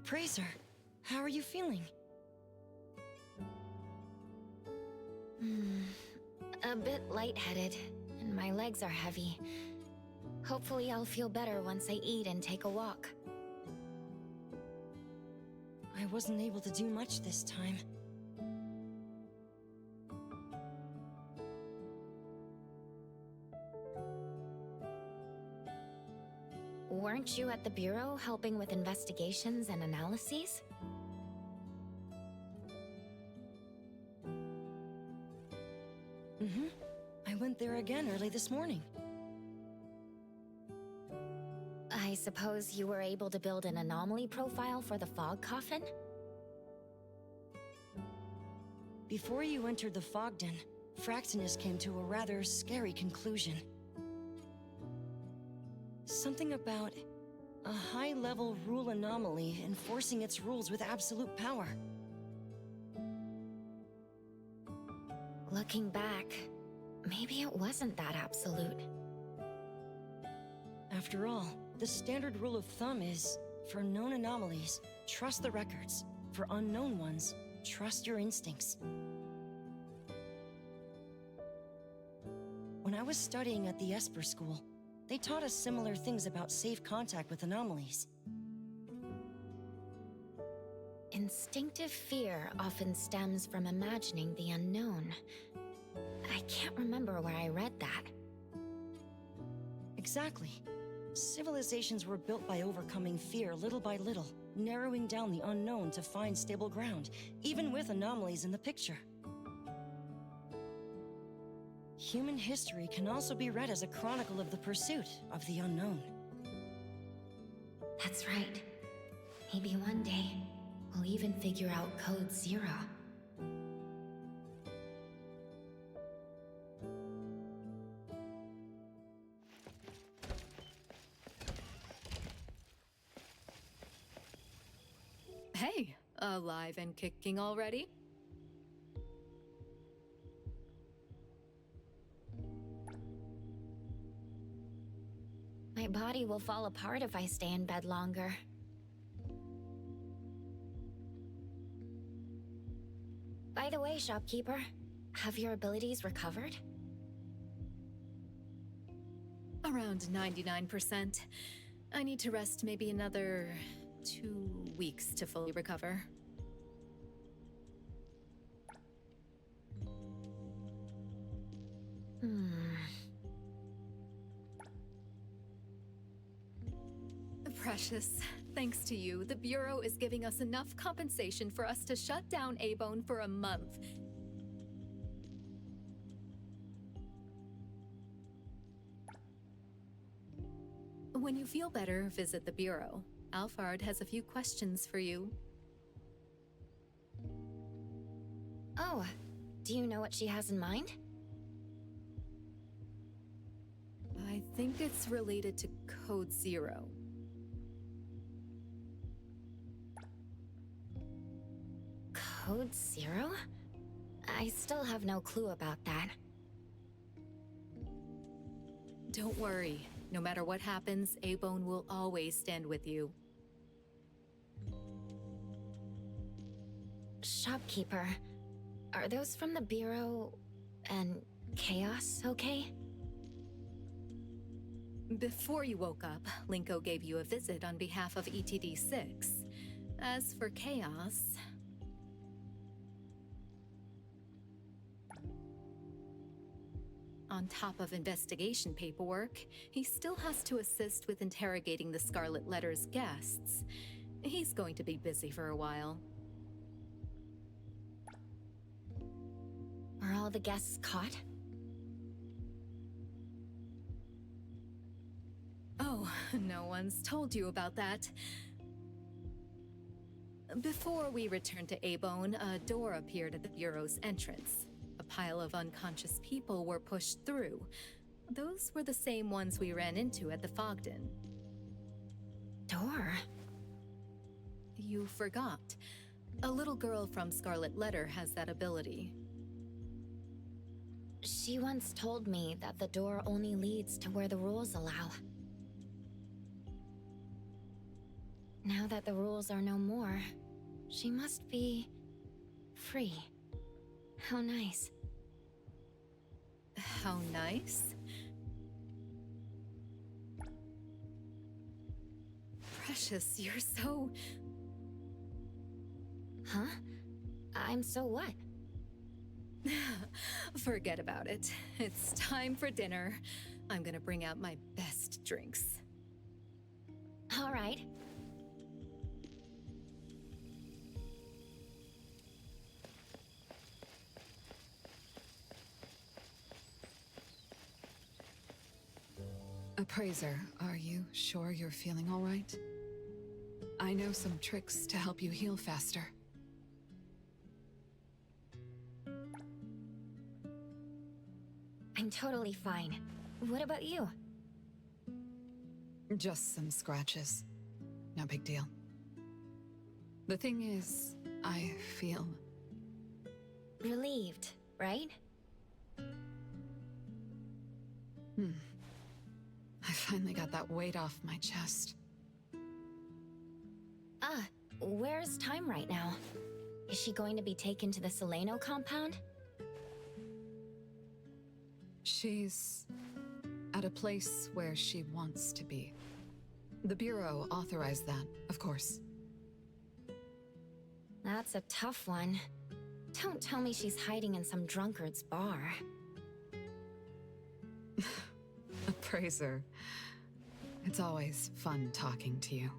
Appraiser, how are you feeling? A bit lightheaded, and my legs are heavy. Hopefully I'll feel better once I eat and take a walk. I wasn't able to do much this time. Weren't you at the Bureau helping with investigations and analyses? I went there again early this morning. I suppose you were able to build an anomaly profile for the fog coffin? Before you entered the fog den, Fraxinus came to a rather scary conclusion. Something about a high-level rule anomaly enforcing its rules with absolute power. Looking back, maybe it wasn't that absolute. After all, the standard rule of thumb is, for known anomalies, trust the records. For unknown ones, trust your instincts. When I was studying at the Esper School, they taught us similar things about safe contact with anomalies. Instinctive fear often stems from imagining the unknown. I can't remember where I read that. Exactly. Civilizations were built by overcoming fear little by little, narrowing down the unknown to find stable ground, even with anomalies in the picture. Human history can also be read as a chronicle of the pursuit of the unknown. That's right. Maybe one day, we'll even figure out Code Zero. Hey, alive and kicking already? My body will fall apart if I stay in bed longer. By the way, shopkeeper, have your abilities recovered? Around 99%. I need to rest maybe another 2 weeks to fully recover. Precious, thanks to you, the Bureau is giving us enough compensation for us to shut down A-Bone for a month. When you feel better, visit the Bureau. Alphard has a few questions for you. Oh, do you know what she has in mind? I think it's related to Code Zero. Code Zero? I still have no clue about that. Don't worry. No matter what happens, A-Bone will always stand with you. Shopkeeper, are those from the Bureau and Chaos okay? Before you woke up, Linko gave you a visit on behalf of ETD-6. As for Chaos... On top of investigation paperwork, he still has to assist with interrogating the Scarlet Letter's guests. He's going to be busy for a while. Are all the guests caught? Oh, no one's told you about that. Before we returned to A-Bone, a door appeared at the Bureau's entrance. A pile of unconscious people were pushed through. Those were the same ones we ran into at the Fogden. Door? You forgot. A little girl from Scarlet Letter has that ability. She once told me that the door only leads to where the rules allow. Now that the rules are no more, she must be free. How nice. How nice? Precious, you're so... Huh? I'm so what? Forget about it. It's time for dinner. I'm gonna bring out my best drinks. All right. Appraiser, are you sure you're feeling all right? I know some tricks to help you heal faster. I'm totally fine. What about you? Just some scratches. No big deal. The thing is, I feel... Relieved, right? I finally got that weight off my chest. Where's Time right now? Is she going to be taken to the Seleno compound? She's... at a place where she wants to be. The Bureau authorized that, of course. That's a tough one. Don't tell me she's hiding in some drunkard's bar. Appraiser. It's always fun talking to you.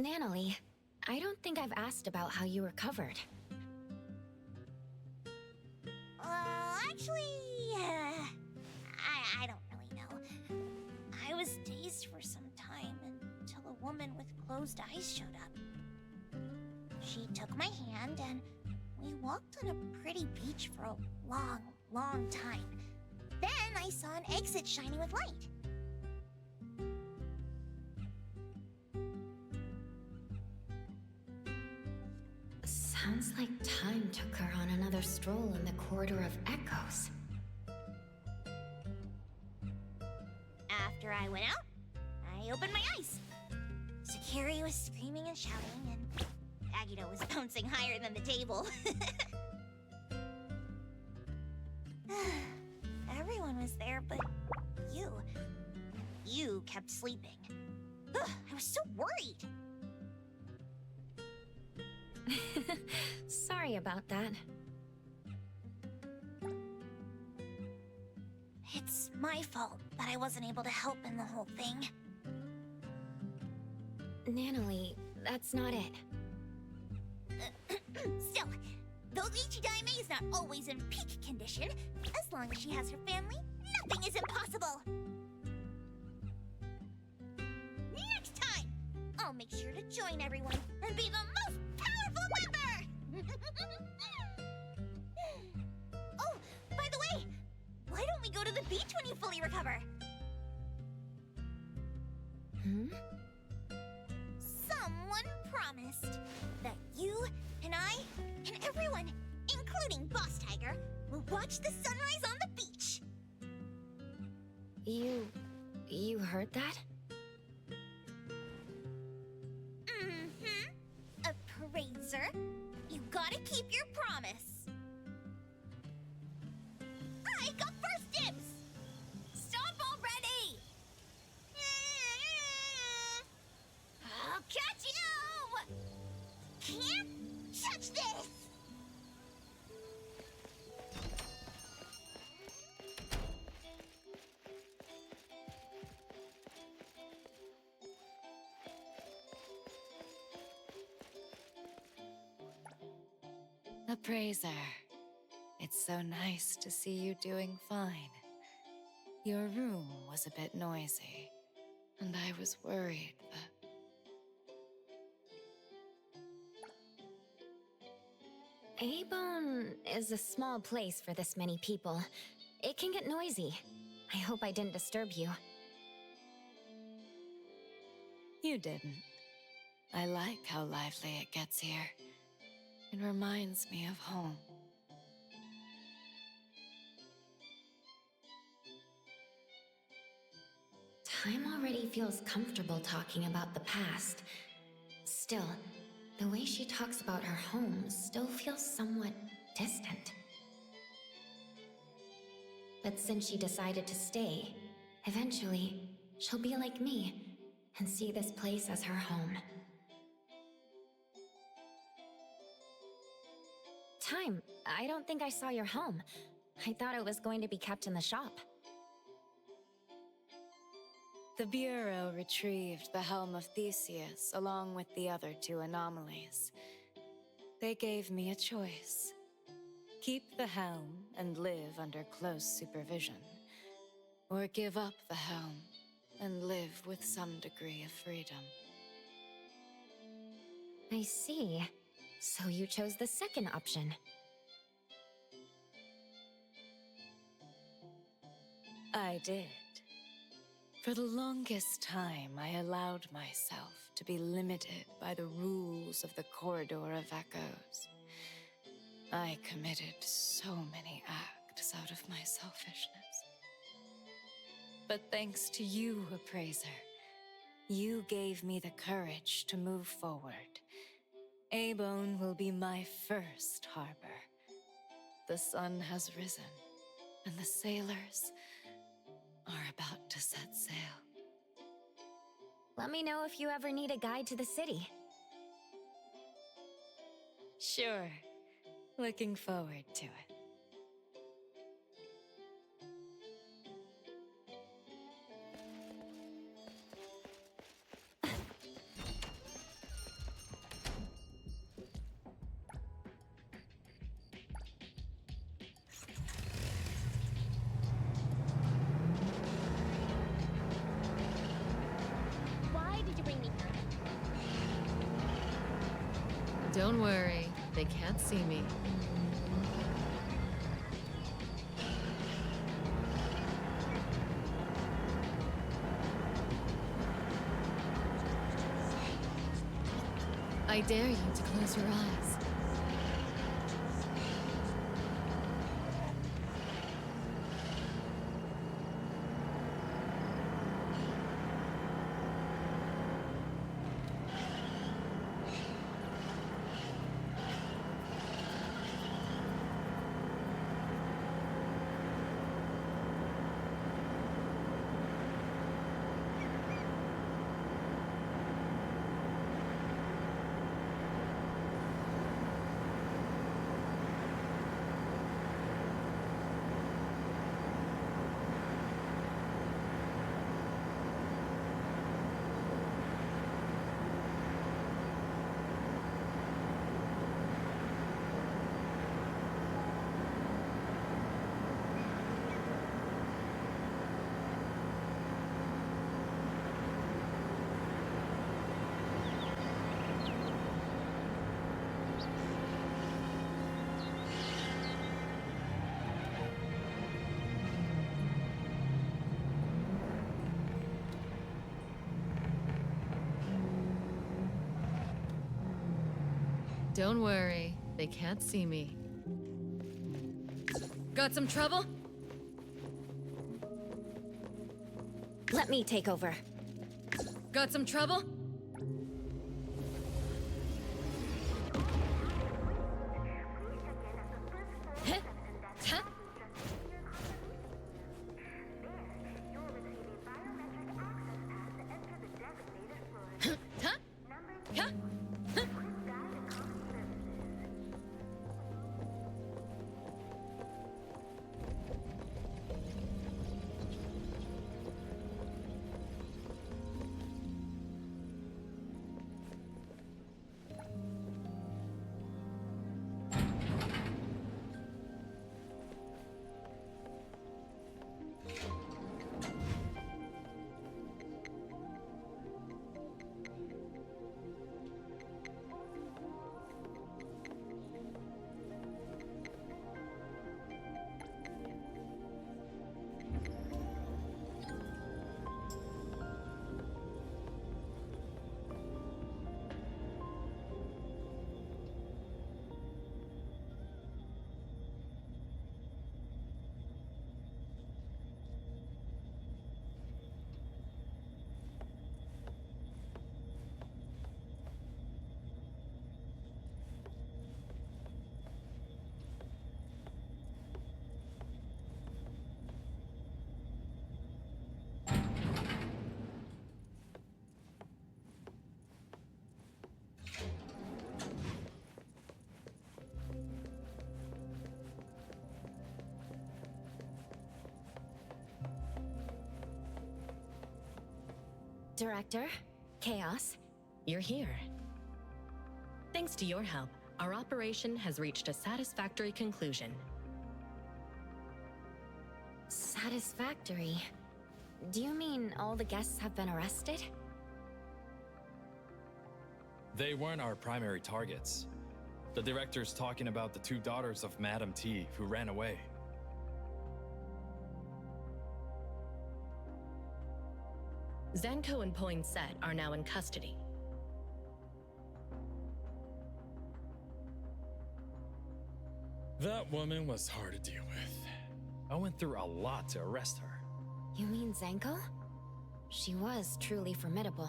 Natalie, I don't think I've asked about how you recovered. Actually, I don't really know. I was dazed for some time until a woman with closed eyes showed up. She took my hand and we walked on a pretty beach for a long, long time. Then I saw an exit shining with light. Sounds like Time took her on another stroll in the corridor of echoes. After I went out, I opened my eyes. Sakiri was screaming and shouting, and Agito was bouncing higher than the table. Everyone was there, but you. You kept sleeping. I was so worried. Sorry about that. It's my fault that I wasn't able to help in the whole thing. Natalie, that's not it. Still, though Ichidaime is not always in peak condition, as long as she has her family, nothing is impossible. Next time, I'll make sure to join everyone and be the most powerful member! Oh, by the way, why don't we go to the beach when you fully recover? Someone promised that you and I and everyone, including Boss Tiger, will watch the sunrise on the beach. You heard that? Appraiser, you gotta keep your promise. I got first dibs! Stop already! I'll catch you! Can't touch this! Appraiser, it's so nice to see you doing fine. Your room was a bit noisy, and I was worried that... A-Bone is a small place for this many people. It can get noisy. I hope I didn't disturb you. You didn't. I like how lively it gets here. It reminds me of home. Time already feels comfortable talking about the past. Still, the way she talks about her home still feels somewhat distant. But since she decided to stay, eventually, she'll be like me and see this place as her home. Time, I don't think I saw your home. I thought it was going to be kept in the shop. The Bureau retrieved the Helm of Theseus along with the other two anomalies. They gave me a choice. Keep the helm and live under close supervision, or give up the helm and live with some degree of freedom. I see. So you chose the second option. I did. For the longest time, I allowed myself to be limited by the rules of the Corridor of Echoes. I committed so many acts out of my selfishness. But thanks to you, Appraiser, you gave me the courage to move forward. Abone will be my first harbor. The sun has risen, and the sailors are about to set sail. Let me know if you ever need a guide to the city. Sure. Looking forward to it. Why did you bring me here? Don't worry, they can't see me. I dare you to close your eyes. Don't worry, they can't see me. Got some trouble? Let me take over. Got some trouble? Huh? Huh? Huh? Huh? Director, Chaos, You're here. Thanks to your help, our operation has reached a satisfactory conclusion. satisfactory. Do you mean all the guests have been arrested? They weren't our primary targets. The director's talking about the two daughters of Madame T who ran away. Zanko and Poinsett are now in custody. That woman was hard to deal with. I went through a lot to arrest her. You mean Zanko? She was truly formidable.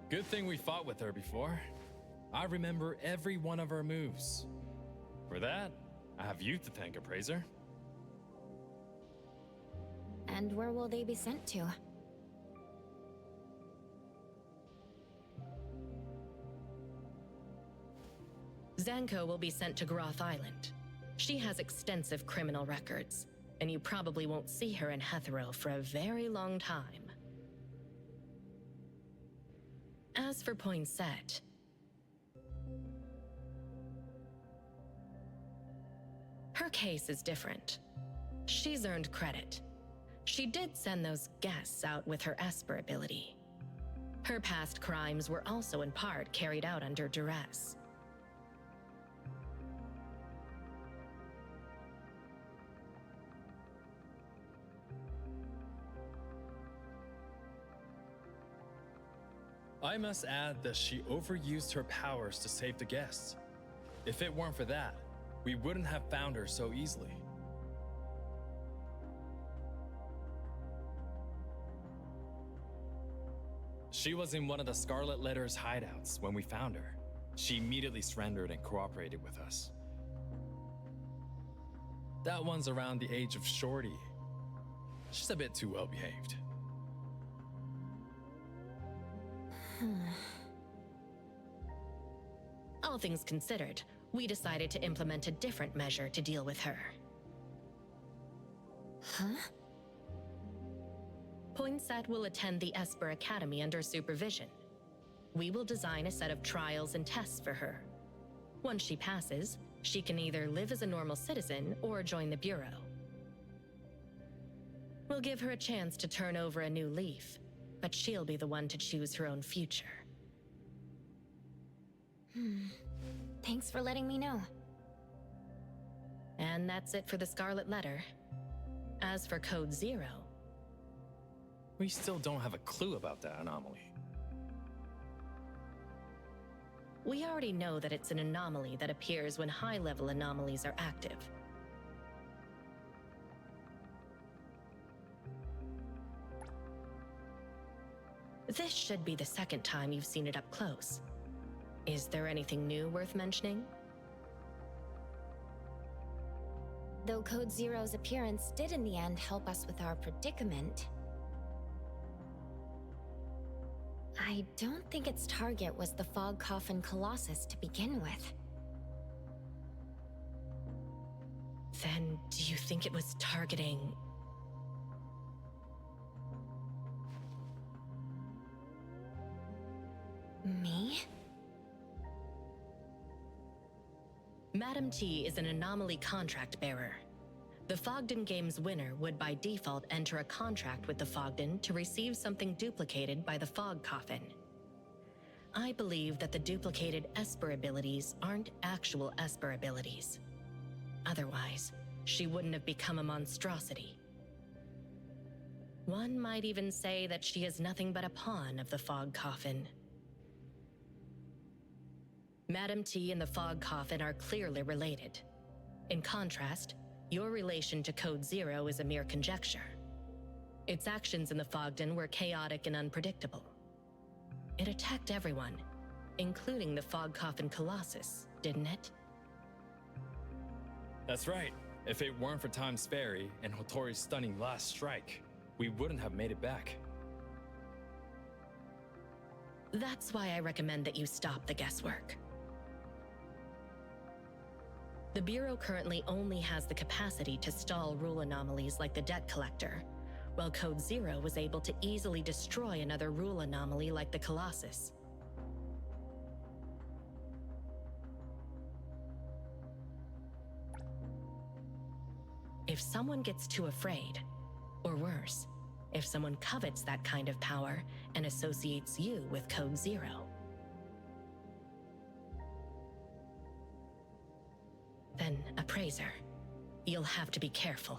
Good thing we fought with her before. I remember every one of her moves. For that, I have you to thank, Appraiser. And where will they be sent to? Zanko will be sent to Groth Island. She has extensive criminal records, and you probably won't see her in Hethero for a very long time. As for Poinsett, her case is different. She's earned credit. She did send those guests out with her Esper ability. Her past crimes were also in part carried out under duress. I must add that she overused her powers to save the guests. If it weren't for that, we wouldn't have found her so easily. She was in one of the Scarlet Letter's hideouts when we found her. She immediately surrendered and cooperated with us. That one's around the age of Shorty. She's a bit too well behaved. All things considered, we decided to implement a different measure to deal with her. Huh? Poinsett will attend the Esper Academy under supervision. We will design a set of trials and tests for her. Once she passes, she can either live as a normal citizen or join the Bureau. We'll give her a chance to turn over a new leaf, but she'll be the one to choose her own future. Thanks for letting me know. And that's it for the Scarlet Letter. As for Code Zero, We still don't have a clue about that anomaly. we already know that it's an anomaly that appears when high-level anomalies are active. This should be the second time you've seen it up close. Is there anything new worth mentioning? Though Code Zero's appearance did in the end help us with our predicament, I don't think its target was the Fog Coffin Colossus to begin with. Then do you think it was targeting... Me? Madame T is an anomaly contract bearer. The Fogden Games winner would by default enter a contract with the Fogden to receive something duplicated by the Fog Coffin. I believe that the duplicated Esper abilities aren't actual Esper abilities. Otherwise, she wouldn't have become a monstrosity. One might even say that she is nothing but a pawn of the Fog Coffin. Madame T and the Fog Coffin are clearly related. In contrast, your relation to Code Zero is a mere conjecture. Its actions in the Fogden were chaotic and unpredictable. It attacked everyone, including the Fog Coffin Colossus, didn't it? That's right. If it weren't for Time's Ferry and Hotori's stunning last strike, we wouldn't have made it back. That's why I recommend that you stop the guesswork. The Bureau currently only has the capacity to stall rule anomalies like the Debt Collector, while Code Zero was able to easily destroy another rule anomaly like the Colossus. If someone gets too afraid, or worse, if someone covets that kind of power and associates you with Code Zero, then, Appraiser, you'll have to be careful.